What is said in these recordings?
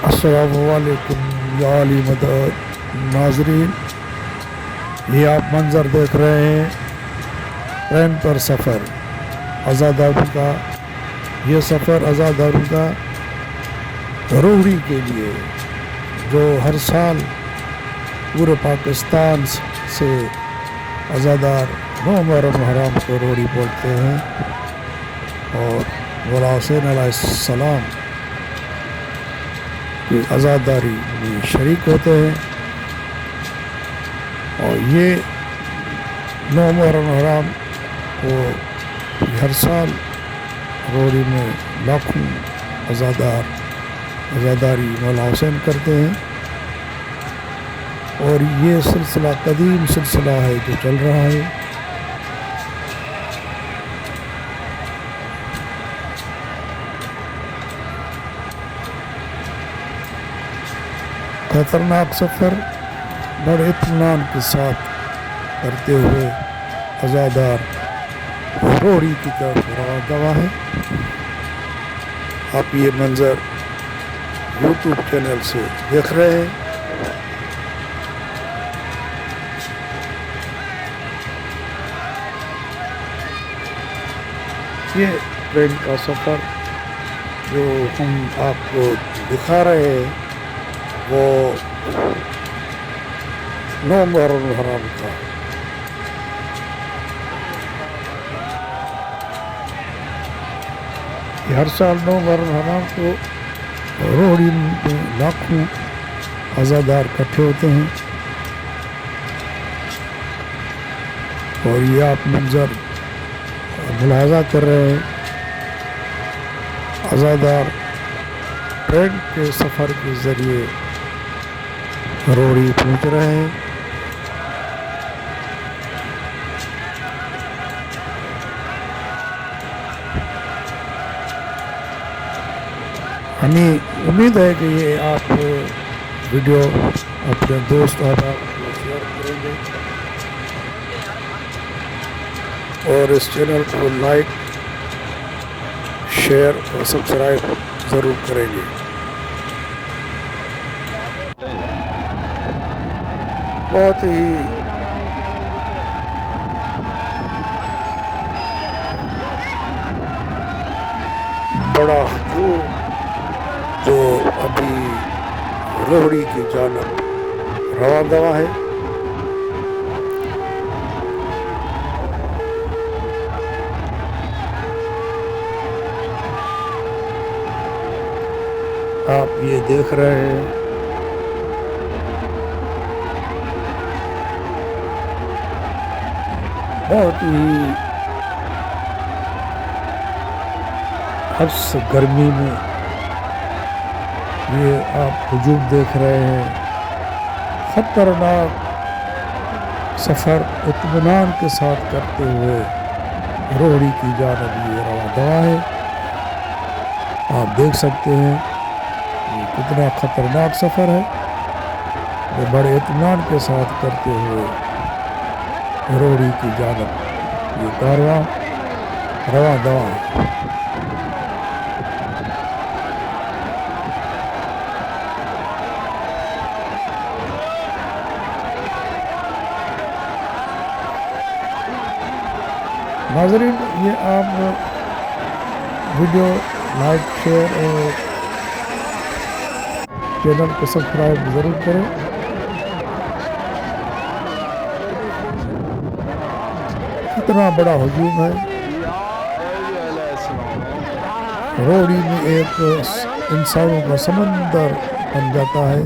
السلام علیکم یا علی مدد ناظرین، یہ آپ منظر دیکھ رہے ہیں ٹرین پر سفر عزاداری کا۔ یہ سفر عزاداری کا روڑی کے لیے، جو ہر سال پورے پاکستان سے عزادار 9 محرم حرام کو روڑی پہنچتے ہیں اور مولا حسین علیہ السلام کی عزاداری میں شریک ہوتے ہیں۔ اور یہ 9 محرم حرام کو ہر سال روڑی میں لاکھوں عزاداری مولا حسین کرتے ہیں، اور یہ سلسلہ قدیم سلسلہ ہے جو چل رہا ہے۔ خطرناک سفر بڑے اطمینان کے ساتھ کرتے ہوئے عزادار روڑی کی طرف رواں ہے۔ آپ یہ منظر یوٹیوب چینل سے دیکھ رہے ہیں۔ یہ ٹرین کا سفر جو ہم آپ کو دکھا رہے ہیں وہ 9 محرم حرام کا ہر سال 9 محرم حرام کو روڑی میں لاکھوں عزادار اکٹھے ہوتے ہیں، اور یہ آپ منظر ملاحظہ کر رہے ہیں۔ عزادار ٹرین کے سفر کے ذریعے روڑی پہنچ رہے ہیں۔ ہمیں امید ہے کہ یہ آپ ویڈیو اپنے دوست احباب کو شیئر کریں گے اور اس چینل کو لائک، شیئر اور سبسکرائب ضرور کریں گے۔ بہت ہی بڑا ہجوم جو ابھی روڑی کی جانب رواں ہے۔ آپ یہ دیکھ رہے ہیں بہت ہی حبس گرمی میں یہ آپ ہجوم دیکھ رہے ہیں۔ خطرناک سفر اطمینان کے ساتھ کرتے ہوئے روڑی کی جانب یہ رواں ہے۔ آپ دیکھ سکتے ہیں یہ کتنا خطرناک سفر ہے، وہ بڑے اطمینان کے ساتھ کرتے ہوئے روڑی کی جانب یہ کارواں رواں ہے۔ ناظرین، یہ آپ ویڈیو لائک، شیئر اور چینل کو سبسکرائب ضرور کریں۔ اتنا بڑا ہجوم ہے، روڑی میں ایک انسانوں کا سمندر بن جاتا ہے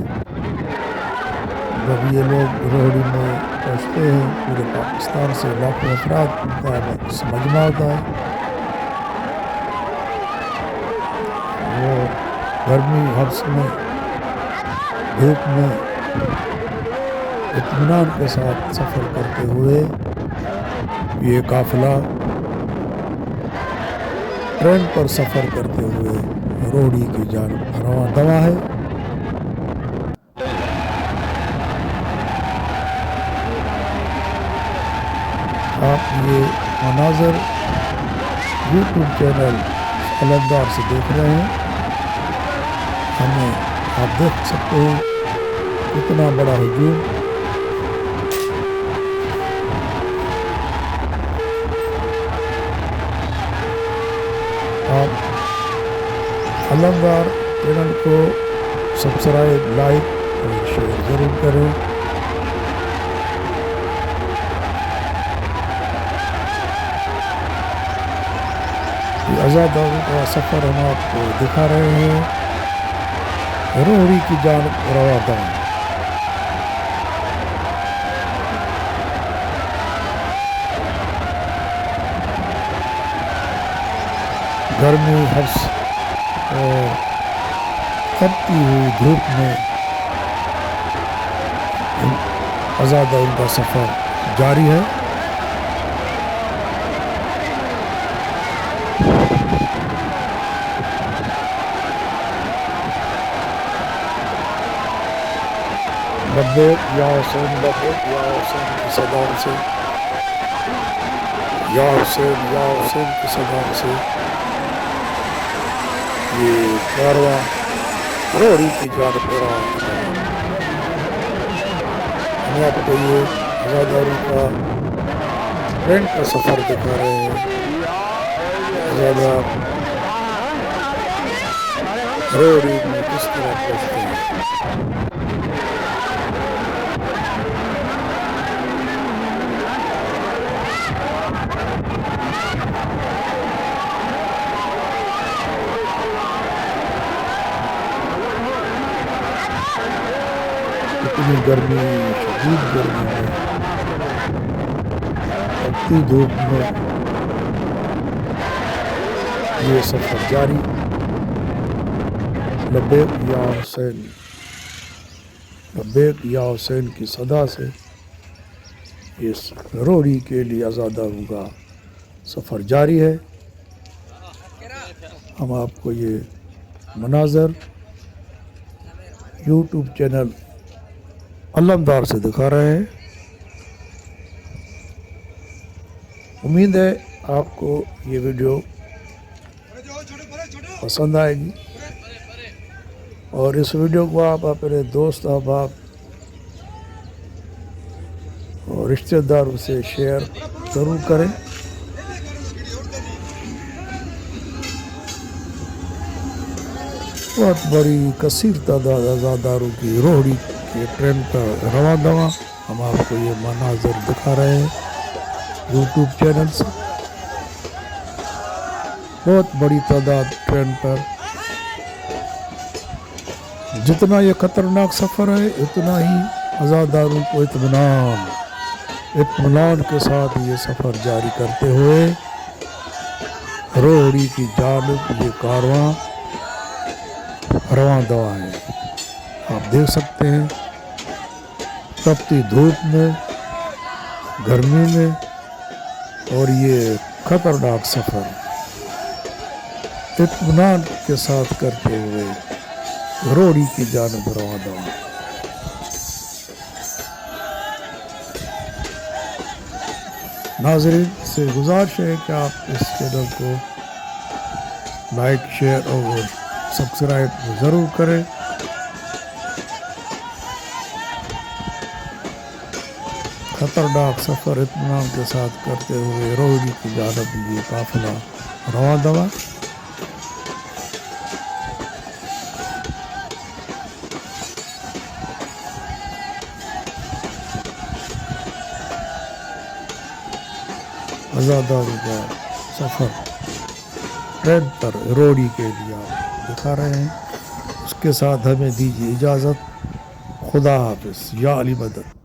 جب یہ لوگ روڑی میں پہنچتے ہیں۔ پورے پاکستان سے لاکھوں افراد کا مجمع ہوتا ہے۔ وہ گرمی حبس میں، دھوپ میں اطمینان کے ساتھ سفر کرتے ہوئے یہ قافلہ ٹرین پر سفر کرتے ہوئے روڑی کی جانب رواں ہے۔ آپ یہ مناظر یوٹیوب چینل علمدار سے دیکھ رہے ہیں۔ ہمیں آپ دیکھ سکتے ہیں کتنا بڑا ہجوم آپ علمدار چینل کو سبسکرائب لائک اور شیئر ضرور کریں عزاداری کا سفر ہم آپ کو دکھا رہے ہیں روہڑی کی جانب رواں گرمی حبس اور تپتی ہوئی دھوپ میں عزاداری کا سفر جاری ہے لبیک یا حسین لبیک یا حسین کی صدا سے یا حسین کی صدا سے یہ کارواں روہڑی کی جانب رواں ہے ہم آپ کو یہ عزاداری کا ٹرین کا سفر دکھا رہے ہیں عزادار روہڑی میں کس طرح پہنچتے ہیں اتنی گرمی شدید گرمی میں تپتی دھوپ میں یہ سفر جاری لبیک یا حسین کی صدا سے اس روہڑی کے لیے عزاداروں کا سفر جاری ہے ہم آپ کو یہ مناظر یوٹیوب چینل علمدار سے دکھا رہے ہیں امید ہے آپ کو یہ ویڈیو پسند آئے گی اور اس ویڈیو کو آپ اپنے دوست احباب اور رشتہ داروں سے شیئر ضرور کریں بہت بڑی کثیر تعداد عزاداروں کی روہڑی کے ٹرین پر رواں دواں ہم آپ کو یہ مناظر دکھا رہے ہیں یوٹیوب چینل سے بہت بڑی تعداد ٹرین پر جتنا یہ خطرناک سفر ہے اتنا ہی عزاداروں کو اطمینان کے ساتھ یہ سفر جاری کرتے ہوئے روہڑی کی جانب یہ کارواں رواں دواں ہے آپ دیکھ سکتے ہیں تپتی دھوپ میں گرمی میں اور یہ خطرناک سفر اطمینان کے ساتھ کرتے ہوئے روہڑی کی جانب رواں دواں ناظرین سے گزارش ہے کہ آپ اس چینل کو لائک شیئر اور سبسکرائب ضرور کریں خطرناک سفر اطمینان کے ساتھ کرتے ہوئے روہڑی کی جانب یہ قافلہ رواں دواں عزاداری کا سفر ٹرین پر روہڑی کے لیے آپ دکھا رہے ہیں اس کے ساتھ ہمیں دیجیے اجازت خدا حافظ یا علی مدد